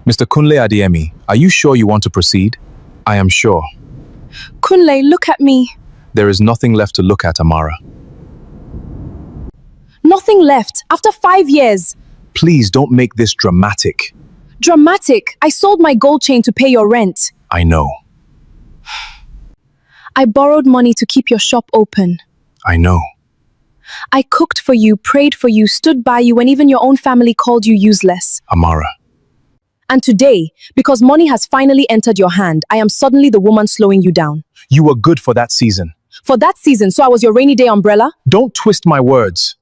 Mr. Kunle Adeyemi, are you sure you want to proceed? I am sure. Kunle, look at me. There is nothing left to look at, Amara. Nothing left after 5 years. Please don't make this dramatic. Dramatic. I sold my gold chain to pay your rent. I know. I borrowed money to keep your shop open. I know. I cooked for you, prayed for you, stood by you when even your own family called you useless. Amara. And today, because money has finally entered your hand, I am suddenly the woman slowing you down. You were good for that season. For that season, so I was your rainy day umbrella? Don't twist my words.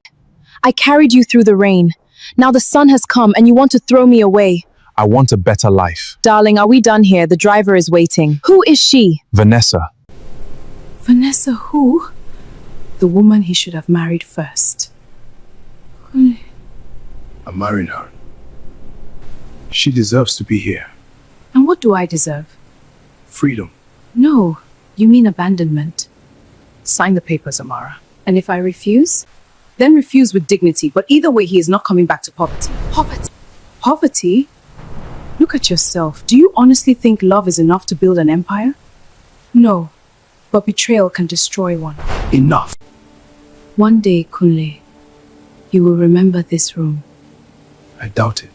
I carried you through the rain. Now the sun has come and you want to throw me away. I want a better life. Darling, are we done here? The driver is waiting. Who is she? Vanessa. Vanessa who? The woman he should have married first. I married her. She deserves to be here. And what do I deserve? Freedom. No, you mean abandonment. Sign the papers, Amara. And if I refuse? Then refuse with dignity, but either way he is not coming back to poverty. Poverty? Poverty? Look at yourself. Do you honestly think love is enough to build an empire? No, but betrayal can destroy one. Enough. One day, Kunle, you will remember this room. I doubt it.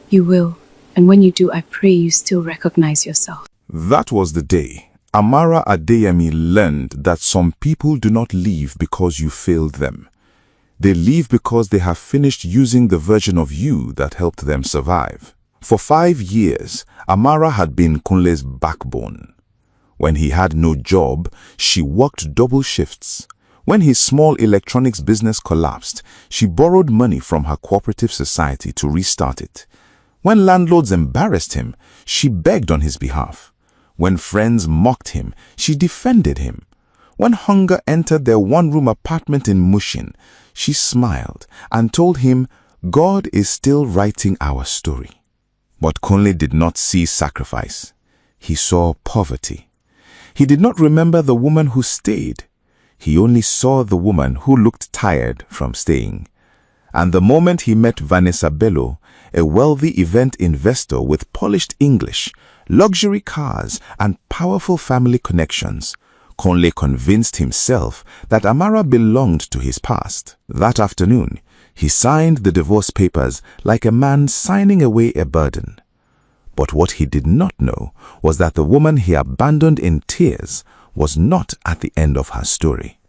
You will, and when you do, I pray you still recognize yourself. That was the day Amara Adeyemi learned that some people do not leave because you failed them. They leave because they have finished using the version of you that helped them survive. For 5 years, Amara had been Kunle's backbone. When he had no job, she worked double shifts. When his small electronics business collapsed, she borrowed money from her cooperative society to restart it. When landlords embarrassed him, she begged on his behalf. When friends mocked him, she defended him. When hunger entered their one-room apartment in Mushin, she smiled and told him, God is still writing our story. But Kunle did not see sacrifice. He saw poverty. He did not remember the woman who stayed. He only saw the woman who looked tired from staying. And the moment he met Vanessa Bello, a wealthy event investor with polished English, luxury cars, and powerful family connections, Kunle convinced himself that Amara belonged to his past. That afternoon, he signed the divorce papers like a man signing away a burden. But what he did not know was that the woman he abandoned in tears was not at the end of her story.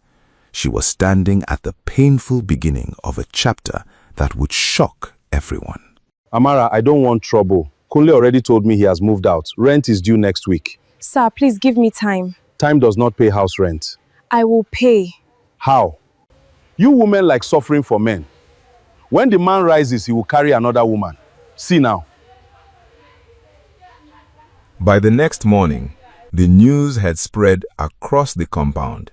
She was standing at the painful beginning of a chapter that would shock everyone. Amara, I don't want trouble. Kunle already told me he has moved out. Rent is due next week. Sir, please give me time. Time does not pay house rent. I will pay. How? You women like suffering for men. When the man rises, he will carry another woman. See now. By the next morning, the news had spread across the compound.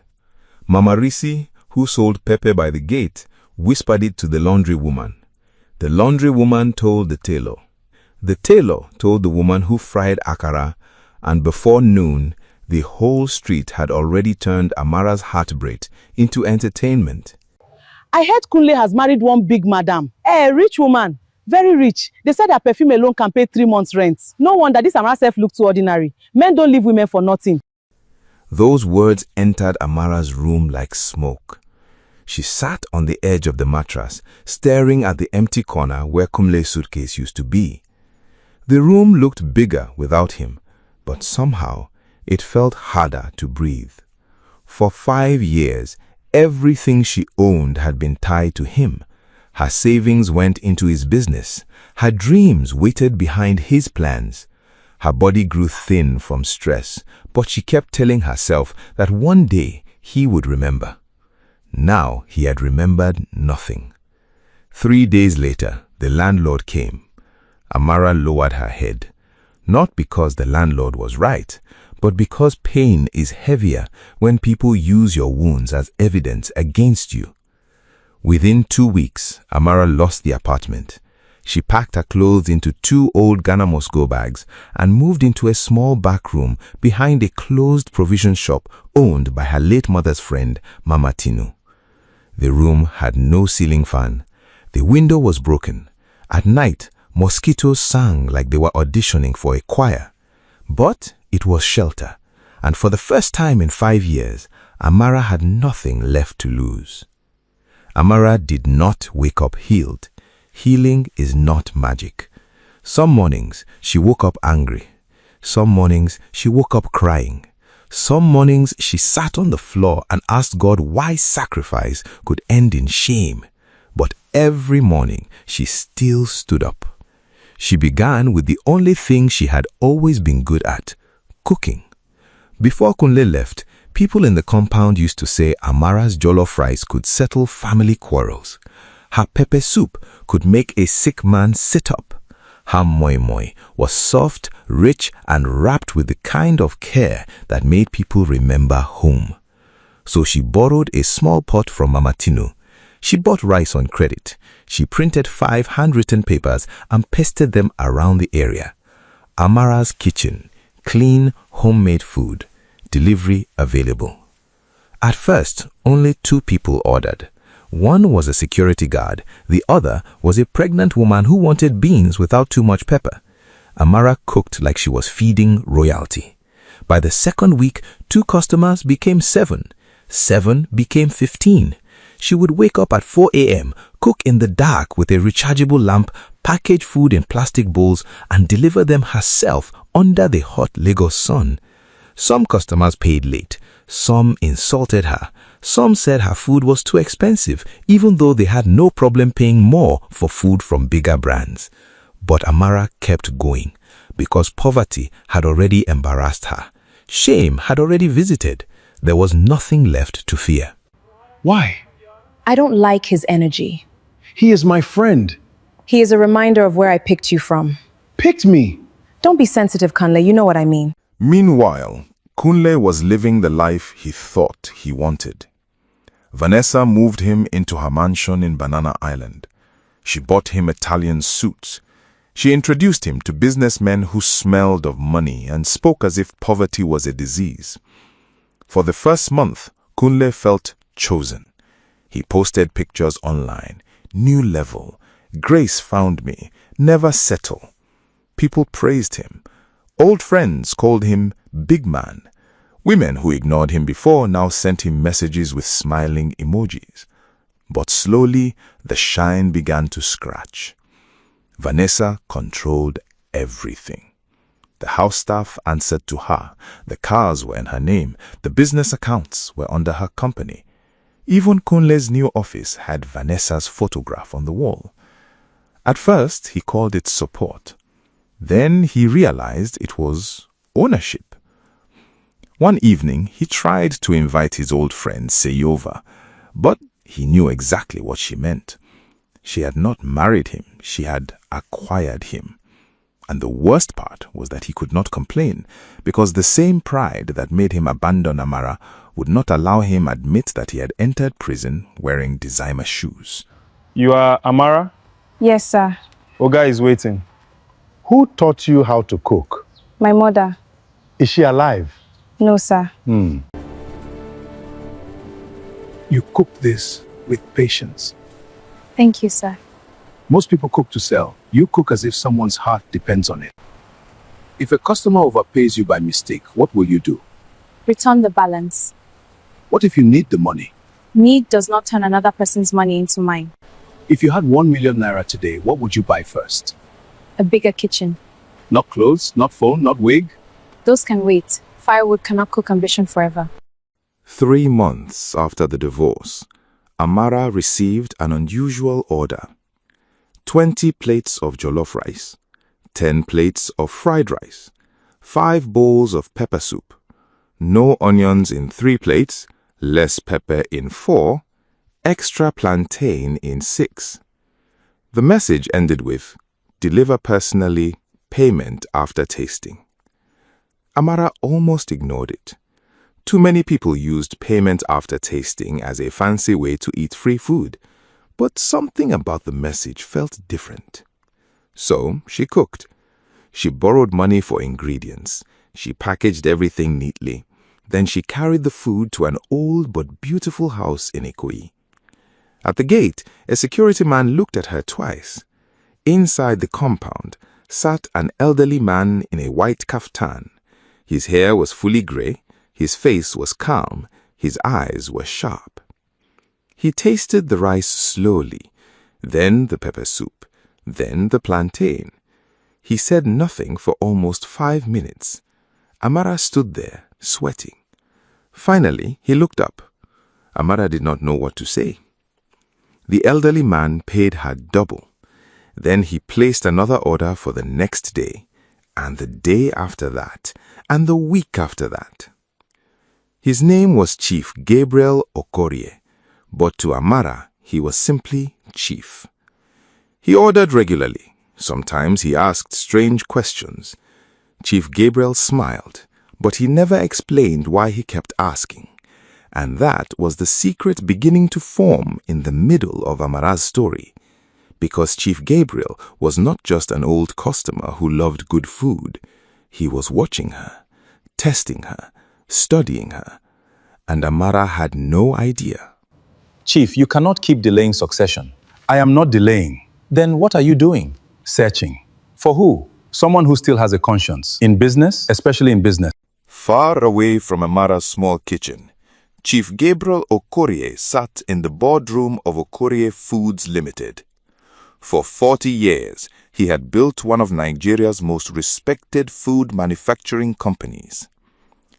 Mama Risi, who sold pepper by the gate, whispered it to the laundry woman. The laundry woman told the tailor. The tailor told the woman who fried akara, and before noon, the whole street had already turned Amara's heartbreak into entertainment. I heard Kunle has married one big madam, a rich woman, very rich. They said her perfume alone can pay 3 months' rent. No wonder this Amara self looked too ordinary. Men don't leave women for nothing. Those words entered Amara's room like smoke. She sat on the edge of the mattress, staring at the empty corner where Kunle's suitcase used to be. The room looked bigger without him, but somehow it felt harder to breathe. For 5 years, everything she owned had been tied to him. Her savings went into his business. Her dreams waited behind his plans. Her body grew thin from stress, but she kept telling herself that one day he would remember. Now he had remembered nothing. 3 days later, the landlord came. Amara lowered her head, not because the landlord was right, but because pain is heavier when people use your wounds as evidence against you. Within 2 weeks, Amara lost the apartment. She packed her clothes into 2 old Ghana Moscow bags and moved into a small back room behind a closed provision shop owned by her late mother's friend, Mama Tinu. The room had no ceiling fan. The window was broken. At night, Mosquitoes sang like they were auditioning for a choir. But it was shelter, and for the first time in 5 years, Amara had nothing left to lose. Amara did not wake up healed. Healing is not magic. Some mornings, she woke up angry. Some mornings, she woke up crying. Some mornings, she sat on the floor and asked God why sacrifice could end in shame. But every morning, she still stood up. She began with the only thing she had always been good at, cooking. Before Kunle left, people in the compound used to say Amara's jollof rice could settle family quarrels. Her pepper soup could make a sick man sit up. Her moi moi was soft, rich, and wrapped with the kind of care that made people remember home. So she borrowed a small pot from Mama Tinu. She bought rice on credit. She printed 5 handwritten papers and pasted them around the area. Amara's kitchen, clean, homemade food, delivery available. At first, only 2 people ordered. One was a security guard, the other was a pregnant woman who wanted beans without too much pepper. Amara cooked like she was feeding royalty. By the second week, 2 customers became 7. 7 became 15. She would wake up at 4 a.m., cook in the dark with a rechargeable lamp, package food in plastic bowls, and deliver them herself under the hot Lagos sun. Some customers paid late. Some insulted her. Some said her food was too expensive, even though they had no problem paying more for food from bigger brands. But Amara kept going, because poverty had already embarrassed her. Shame had already visited. There was nothing left to fear. Why? I don't like his energy. He is my friend. He is a reminder of where I picked you from. Picked me. Don't be sensitive, Kanle, you know what I mean. Meanwhile, Kunle was living the life he thought he wanted. Vanessa moved him into her mansion in Banana Island. She bought him Italian suits. She introduced him to businessmen who smelled of money and spoke as if poverty was a disease. For the first month, Kunle felt chosen. He posted pictures online. New level. Grace found me. Never settle. People praised him. Old friends called him Big Man. Women who ignored him before now sent him messages with smiling emojis. But slowly, the shine began to scratch. Vanessa controlled everything. The house staff answered to her. The cars were in her name. The business accounts were under her company. Even Kunle's new office had Vanessa's photograph on the wall. At first, he called it support. Then he realized it was ownership. One evening, he tried to invite his old friend Seyova, but he knew exactly what she meant. She had not married him, she had acquired him. And the worst part was that he could not complain, because the same pride that made him abandon Amara would not allow him admit that he had entered prison wearing designer shoes. You are Amara? Yes, sir. Oga is waiting. Who taught you how to cook? My mother. Is she alive? No, sir. You cook this with patience. Thank you, sir. Most people cook to sell. You cook as if someone's heart depends on it. If a customer overpays you by mistake, what will you do? Return the balance. What if you need the money? Need does not turn another person's money into mine. If you had 1 million naira today, what would you buy first? A bigger kitchen. Not clothes, not phone, not wig? Those can wait. Firewood cannot cook ambition forever. 3 months after the divorce, Amara received an unusual order. 20 plates of jollof rice, 10 plates of fried rice, 5 bowls of pepper soup, no onions in 3 plates, less pepper in 4, extra plantain in 6. The message ended with, "Deliver personally, payment after tasting." Amara almost ignored it. Too many people used payment after tasting as a fancy way to eat free food, but something about the message felt different. So she cooked. She borrowed money for ingredients. She packaged everything neatly. Then she carried the food to an old but beautiful house in Ikoyi. At the gate, a security man looked at her twice. Inside the compound sat an elderly man in a white kaftan. His hair was fully gray, his face was calm, his eyes were sharp. He tasted the rice slowly, then the pepper soup, then the plantain. He said nothing for almost 5 minutes. Amara stood there, sweating. Finally, he looked up. Amara did not know what to say. The elderly man paid her double. Then he placed another order for the next day, and the day after that, and the week after that. His name was Chief Gabriel Okorie, but to Amara, he was simply Chief. He ordered regularly. Sometimes he asked strange questions. Chief Gabriel smiled, but he never explained why he kept asking. And that was the secret beginning to form in the middle of Amara's story. Because Chief Gabriel was not just an old customer who loved good food. He was watching her, testing her, studying her, and Amara had no idea. Chief, you cannot keep delaying succession. I am not delaying. Then what are you doing? Searching. For who? Someone who still has a conscience. In business, especially in business. Far away from Amara's small kitchen, Chief Gabriel Okorie sat in the boardroom of Okorie Foods Limited. For 40 years, he had built one of Nigeria's most respected food manufacturing companies.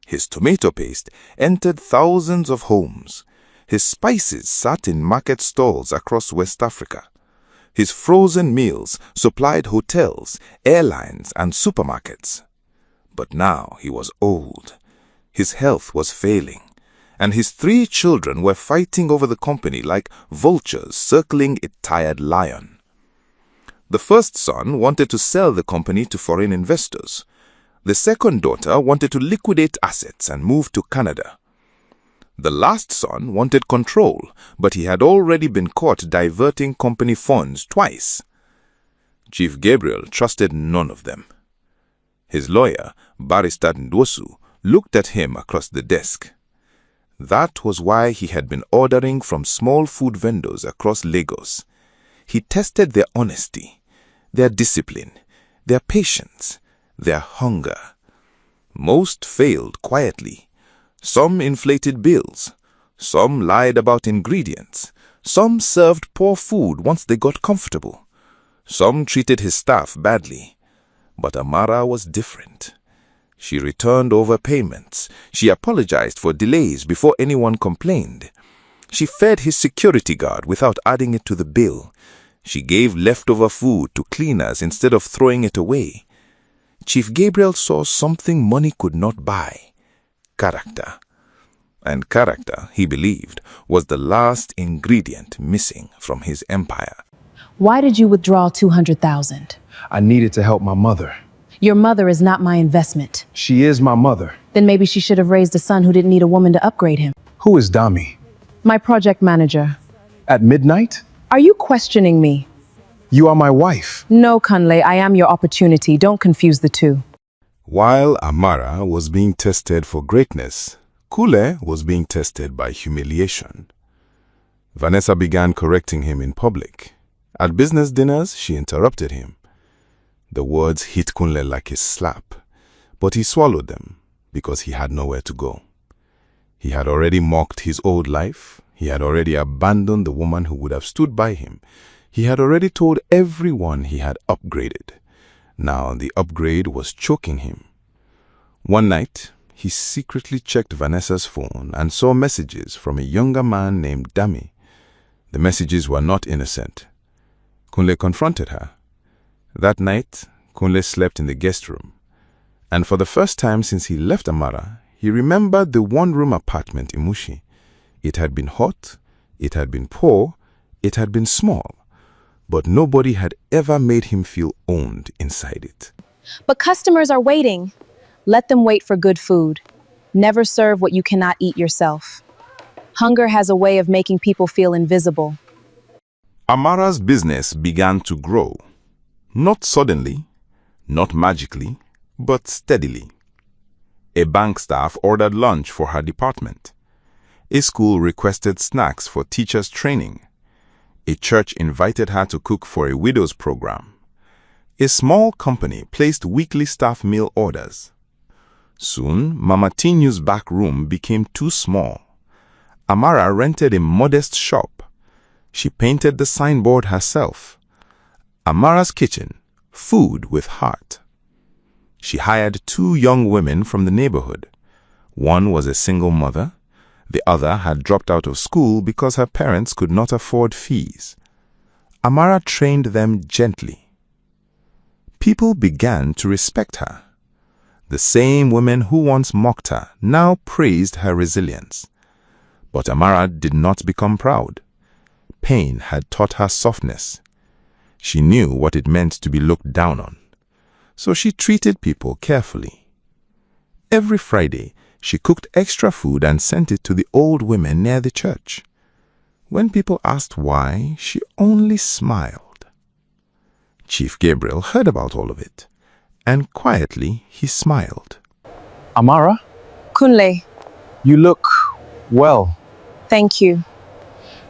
His tomato paste entered thousands of homes. His spices sat in market stalls across West Africa. His frozen meals supplied hotels, airlines, and supermarkets. But now he was old. His health was failing, and his 3 children were fighting over the company like vultures circling a tired lion. The first son wanted to sell the company to foreign investors. The second daughter wanted to liquidate assets and move to Canada. The last son wanted control, but he had already been caught diverting company funds twice. Chief Gabriel trusted none of them. His lawyer, Barrister Ndwosu, looked at him across the desk. That was why he had been ordering from small food vendors across Lagos. He tested their honesty, their discipline, their patience, their hunger. Most failed quietly. Some inflated bills. Some lied about ingredients. Some served poor food once they got comfortable. Some treated his staff badly. But Amara was different. She returned overpayments. She apologized for delays before anyone complained. She fed his security guard without adding it to the bill. She gave leftover food to cleaners instead of throwing it away. Chief Gabriel saw something money could not buy: character. And character, he believed, was the last ingredient missing from his empire. Why did you withdraw 200,000? I needed to help my mother. Your mother is not my investment. She is my mother. Then maybe she should have raised a son who didn't need a woman to upgrade him. Who is Dami? My project manager. At midnight? Are you questioning me? You are my wife. No, Kunle, I am your opportunity. Don't confuse the two. While Amara was being tested for greatness, Kule was being tested by humiliation. Vanessa began correcting him in public. At business dinners, she interrupted him. The words hit Kunle like a slap, but he swallowed them because he had nowhere to go. He had already mocked his old life. He had already abandoned the woman who would have stood by him. He had already told everyone he had upgraded. Now the upgrade was choking him. One night, he secretly checked Vanessa's phone and saw messages from a younger man named Dami. The messages were not innocent. Kunle confronted her. That night, Kunle slept in the guest room. And for the first time since he left Amara, he remembered the one-room apartment in Mushi. It had been hot, it had been poor, it had been small, but nobody had ever made him feel owned inside it. But customers are waiting. Let them wait for good food. Never serve what you cannot eat yourself. Hunger has a way of making people feel invisible. Amara's business began to grow. Not suddenly, not magically, but steadily. A bank staff ordered lunch for her department. A school requested snacks for teachers' training. A church invited her to cook for a widow's program, a small company placed weekly staff meal orders. Soon, Mama Tinu's back room became too small. Amara rented a modest shop. She painted the signboard herself. Amara's Kitchen, Food with Heart. She hired 2 young women from the neighborhood. One was a single mother. The other had dropped out of school because her parents could not afford fees. Amara trained them gently. People began to respect her. The same women who once mocked her now praised her resilience. But Amara did not become proud. Pain had taught her softness. She knew what it meant to be looked down on. So she treated people carefully. Every Friday, she cooked extra food and sent it to the old women near the church. When people asked why, she only smiled. Chief Gabriel heard about all of it, and quietly he smiled. Amara, Kunle, you look well. thank you.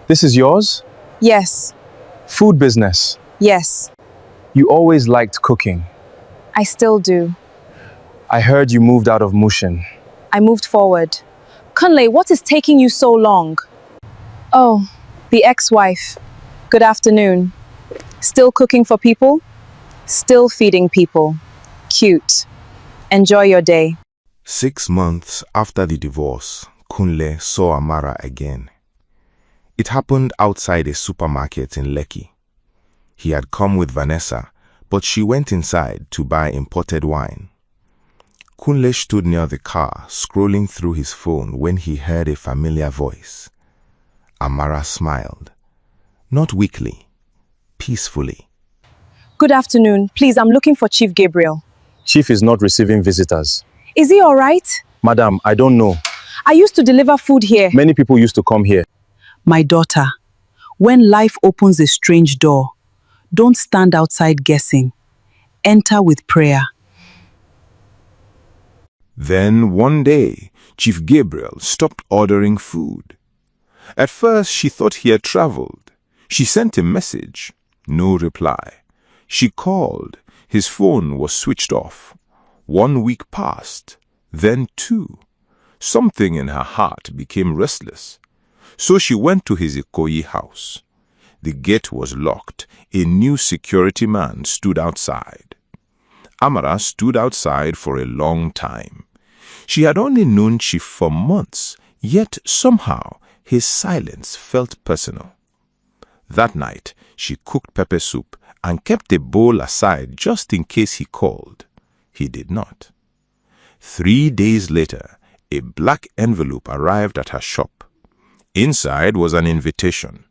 This is yours? Yes, Food business. yes, You always liked cooking. I still do. I heard you moved out of Mushin. I moved forward. Kunle, what is taking you so long? Oh, the ex-wife. Good afternoon. Still cooking for people? Still feeding people. Cute. Enjoy your day. 6 months after the divorce, Kunle saw Amara again. It happened outside a supermarket in Lekki. He had come with Vanessa, but she went inside to buy imported wine. Kunle stood near the car, scrolling through his phone when he heard a familiar voice. Amara smiled. Not weakly, peacefully. Good afternoon. Please, I'm looking for Chief Gabriel. Chief is not receiving visitors. Is he all right? Madam, I don't know. I used to deliver food here. Many people used to come here. My daughter, when life opens a strange door, don't stand outside guessing. Enter with prayer. Then one day, Chief Gabriel stopped ordering food. At first, she thought he had traveled. She sent a message. No reply. She called. His phone was switched off. 1 week passed. Then 2. Something in her heart became restless. So she went to his Ikoyi house. The gate was locked. A new security man stood outside. Amara stood outside for a long time. She had only known Chief for months, yet somehow his silence felt personal. That night, she cooked pepper soup and kept a bowl aside just in case he called. He did not. 3 days later, a black envelope arrived at her shop. Inside was an invitation.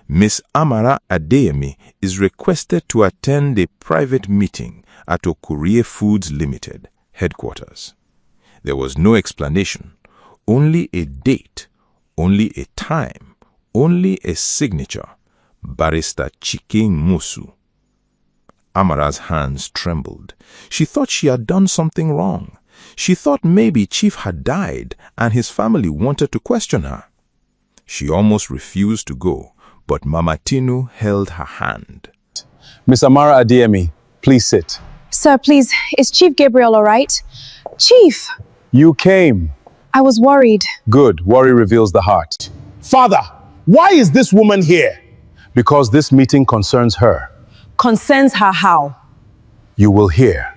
Miss Amara Adeyemi is requested to attend a private meeting at Okurie Foods Limited, headquarters. There was no explanation, only a date, only a time, only a signature. Barrister Chiking Musu. Amara's hands trembled. She thought she had done something wrong. She thought maybe Chief had died and his family wanted to question her. She almost refused to go, but Mama Tinu held her hand. Miss Amara Adeyemi, please sit. Sir, please, is Chief Gabriel all right? Chief! You came. I was worried. Good. Worry reveals the heart. Father, why is this woman here? Because this meeting concerns her. Concerns her how? You will hear.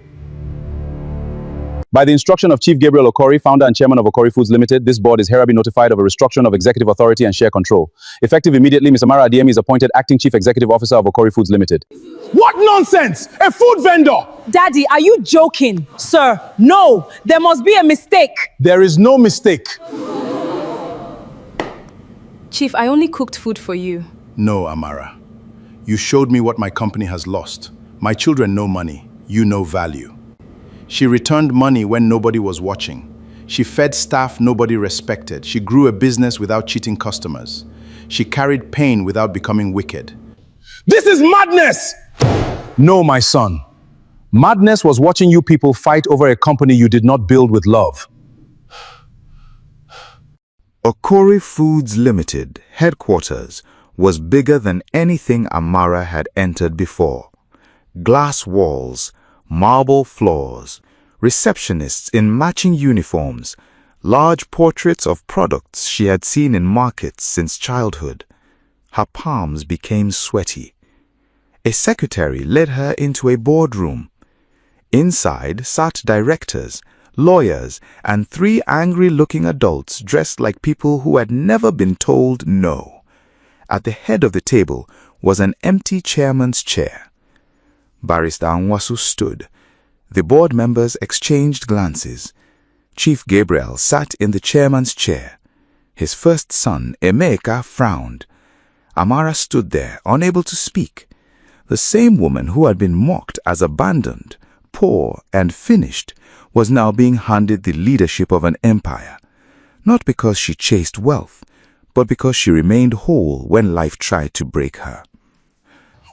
By the instruction of Chief Gabriel Okori, founder and chairman of Okori Foods Limited, this board is hereby notified of a restructuring of executive authority and share control. Effective immediately, Ms. Amara Adeyemi is appointed acting chief executive officer of Okori Foods Limited. What nonsense! A food vendor! Daddy, are you joking? Sir, no, there must be a mistake. There is no mistake. Chief, I only cooked food for you. No, Amara. You showed me what my company has lost. My children know money. You know value. She returned money when nobody was watching. She fed staff nobody respected. She grew a business without cheating customers. She carried pain without becoming wicked. This is madness! No, my son. Madness was watching you people fight over a company you did not build with love. Okori Foods Limited, headquarters, was bigger than anything Amara had entered before. Glass walls, marble floors, receptionists in matching uniforms, large portraits of products she had seen in markets since childhood. Her palms became sweaty. A secretary led her into a boardroom. Inside sat directors, lawyers, and 3 angry-looking adults dressed like people who had never been told no. At the head of the table was an empty chairman's chair. Barrister Nwasu stood. The board members exchanged glances. Chief Gabriel sat in the chairman's chair. His first son, Emeka, frowned. Amara stood there, unable to speak. The same woman who had been mocked as abandoned, poor, and finished was now being handed the leadership of an empire, not because she chased wealth, but because she remained whole when life tried to break her.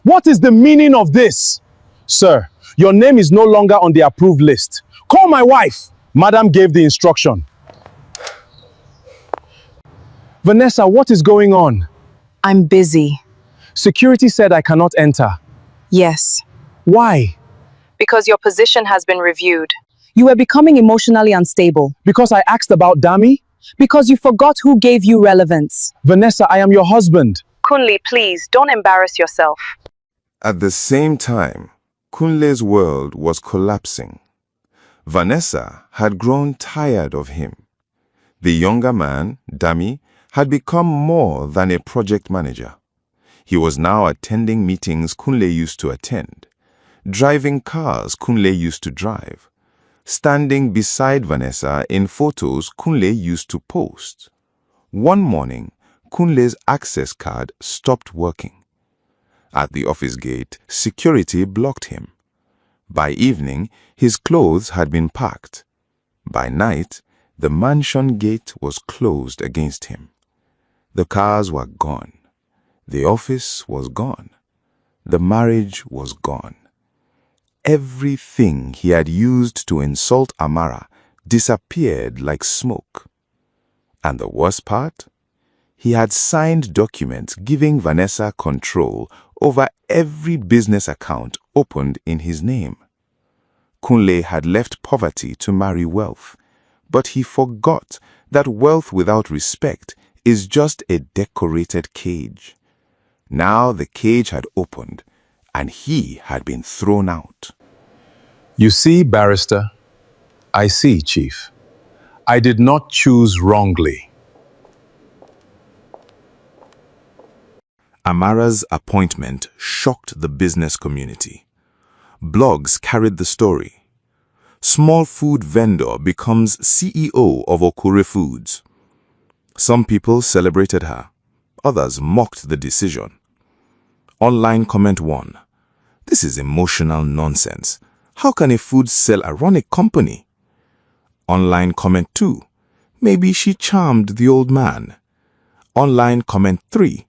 What is the meaning of this? Sir, your name is no longer on the approved list. Call my wife. Madam gave the instruction. Vanessa, what is going on? I'm busy. Security said I cannot enter. Yes. Why? Because your position has been reviewed. You were becoming emotionally unstable. Because I asked about Dami? Because you forgot who gave you relevance. Vanessa, I am your husband. Kunle, please, don't embarrass yourself. At the same time, Kunle's world was collapsing. Vanessa had grown tired of him. The younger man, Dami, had become more than a project manager. He was now attending meetings Kunle used to attend, driving cars Kunle used to drive, standing beside Vanessa in photos Kunle used to post. One morning, Kunle's access card stopped working. At the office gate, security blocked him. By evening, his clothes had been packed. By night, the mansion gate was closed against him. The cars were gone. The office was gone. The marriage was gone. Everything he had used to insult Amara disappeared like smoke. And the worst part? He had signed documents giving Vanessa control over every business account opened in his name. Kunle had left poverty to marry wealth, but he forgot that wealth without respect is just a decorated cage. Now the cage had opened, and he had been thrown out. You see, barrister, I see, chief. I did not choose wrongly. Amara's appointment shocked the business community. Blogs carried the story. Small food vendor becomes CEO of Okure Foods. Some people celebrated her. Others mocked the decision. Online comment 1. This is emotional nonsense. How can a food seller run a company? Online comment 2. Maybe she charmed the old man. Online comment 3.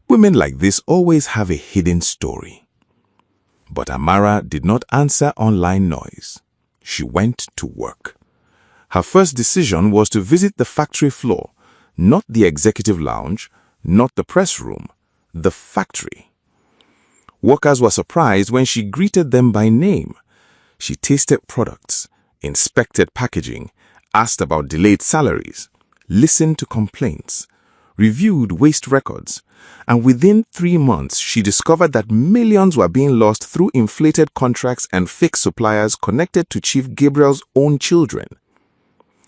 Women like this always have a hidden story. But Amara did not answer online noise. She went to work. Her first decision was to visit the factory floor, not the executive lounge, not the press room, the factory. Workers were surprised when she greeted them by name. She tasted products, inspected packaging, asked about delayed salaries, listened to complaints, reviewed waste records, and within 3 months she discovered that millions were being lost through inflated contracts and fake suppliers connected to Chief Gabriel's own children.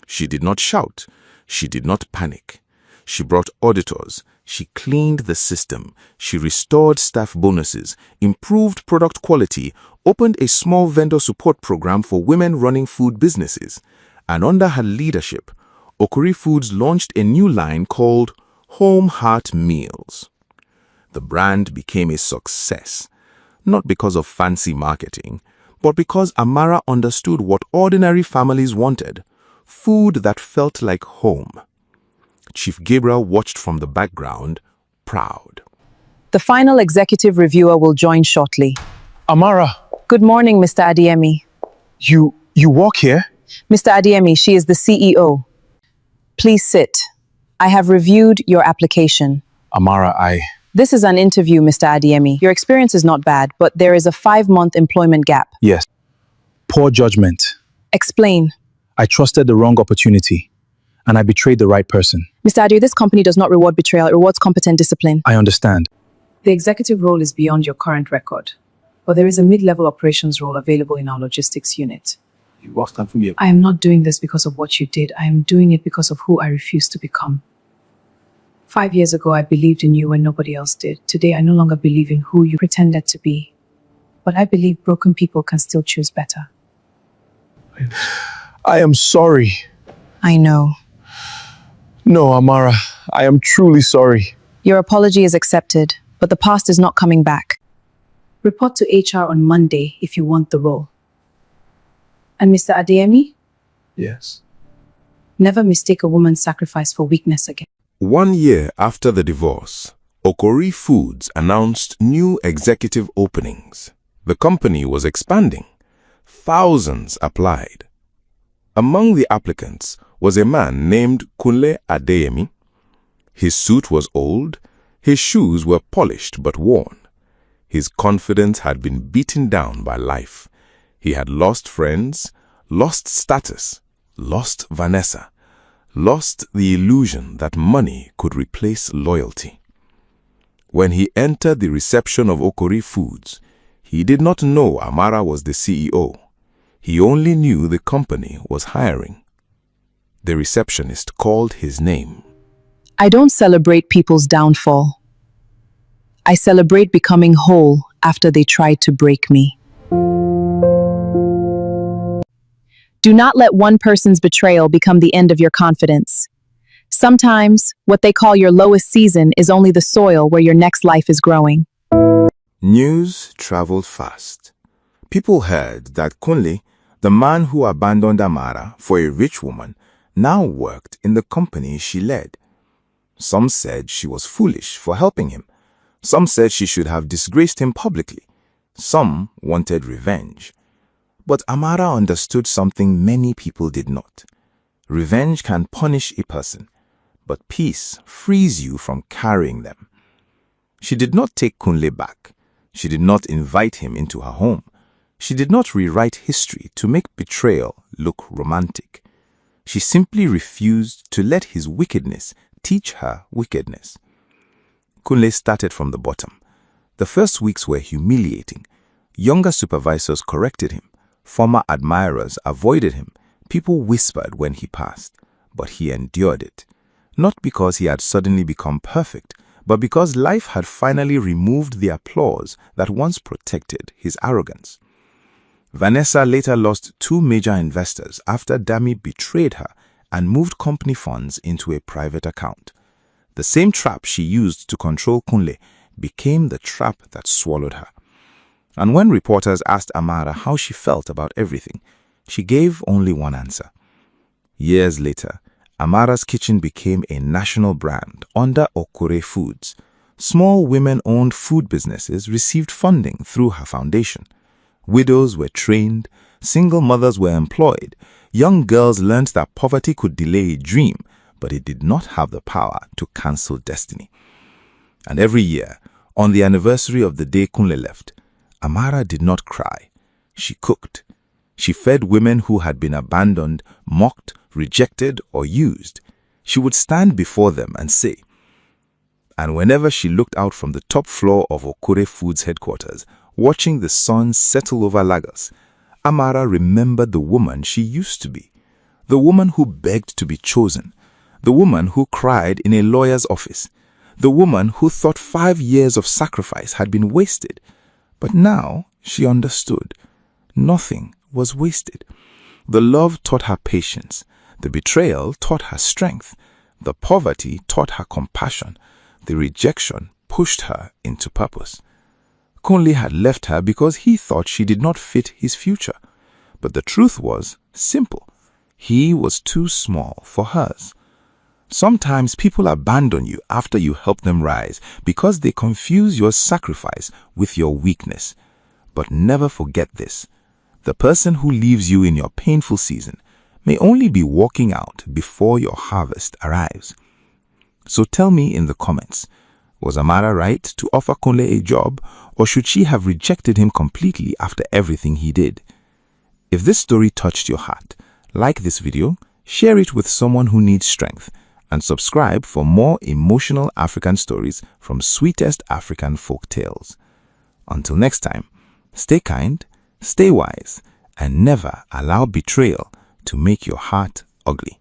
She did not shout. She did not panic. She brought auditors. She cleaned the system. She restored staff bonuses, improved product quality, opened a small vendor support program for women running food businesses. And under her leadership, Okure Foods launched a new line called Home Heart Meals. The brand became a success, not because of fancy marketing, but because Amara understood what ordinary families wanted: food that felt like home. Chief Gabriel watched from the background, proud. The final executive reviewer will join shortly. Amara, Good morning, Mr. Adiemi. you work here? Mr. Adiemi, she is the CEO. Please sit. I have reviewed your application. Amara, This is an interview, Mr. Adiemi. Your experience is not bad, but there is a 5-month employment gap. Yes. Poor judgment. Explain. I trusted the wrong opportunity, and I betrayed the right person. Mr. Adio, this company does not reward betrayal, it rewards competent discipline. I understand. The executive role is beyond your current record, but there is a mid-level operations role available in our logistics unit. I am not doing this because of what you did. I am doing it because of who I refuse to become. 5 years ago, I believed in you when nobody else did. Today, I no longer believe in who you pretended to be. But I believe broken people can still choose better. I am sorry. I know. No, Amara, I am truly sorry. Your apology is accepted, but the past is not coming back. Report to HR on Monday if you want the role. And Mr. Adeyemi, Yes. never mistake a woman's sacrifice for weakness again. 1 year after the divorce, Okori Foods announced new executive openings. The company was expanding. Thousands applied. Among the applicants was a man named Kunle Adeyemi. His suit was old, his shoes were polished but worn. His confidence had been beaten down by life. He had lost friends, lost status, lost Vanessa, lost the illusion that money could replace loyalty. When he entered the reception of Okori Foods, he did not know Amara was the CEO. He only knew the company was hiring. The receptionist called his name. I don't celebrate people's downfall. I celebrate becoming whole after they tried to break me. Do not let one person's betrayal become the end of your confidence. Sometimes, what they call your lowest season is only the soil where your next life is growing. News traveled fast. People heard that Kunle, the man who abandoned Amara for a rich woman, now worked in the company she led. Some said she was foolish for helping him. Some said she should have disgraced him publicly. Some wanted revenge. But Amara understood something many people did not. Revenge can punish a person, but peace frees you from carrying them. She did not take Kunle back. She did not invite him into her home. She did not rewrite history to make betrayal look romantic. She simply refused to let his wickedness teach her wickedness. Kunle started from the bottom. The first weeks were humiliating. Younger supervisors corrected him. Former admirers avoided him. People whispered when he passed, but he endured it. Not because he had suddenly become perfect, but because life had finally removed the applause that once protected his arrogance. Vanessa later lost 2 major investors after Dami betrayed her and moved company funds into a private account. The same trap she used to control Kunle became the trap that swallowed her. And when reporters asked Amara how she felt about everything, she gave only one answer. Years later, Amara's kitchen became a national brand under Okori Foods. Small women-owned food businesses received funding through her foundation. Widows were trained, single mothers were employed, young girls learned that poverty could delay a dream, but it did not have the power to cancel destiny. And every year, on the anniversary of the day Kunle left, Amara did not cry. She cooked. She fed women who had been abandoned, mocked, rejected, or used. She would stand before them and say, and whenever she looked out from the top floor of Okori Foods headquarters, watching the sun settle over Lagos, Amara remembered the woman she used to be, the woman who begged to be chosen, the woman who cried in a lawyer's office, the woman who thought 5 years of sacrifice had been wasted. But now she understood. Nothing was wasted. The love taught her patience. The betrayal taught her strength. The poverty taught her compassion. The rejection pushed her into purpose. Kunle had left her because he thought she did not fit his future. But the truth was simple. He was too small for hers. Sometimes people abandon you after you help them rise because they confuse your sacrifice with your weakness. But never forget this. The person who leaves you in your painful season may only be walking out before your harvest arrives. So tell me in the comments, Was Amara right to offer Kunle a job, or should she have rejected him completely after everything he did? If this story touched your heart, like this video, share it with someone who needs strength, and subscribe for more emotional African stories from Sweetest African Folk Tales. Until next time, stay kind, stay wise, and never allow betrayal to make your heart ugly.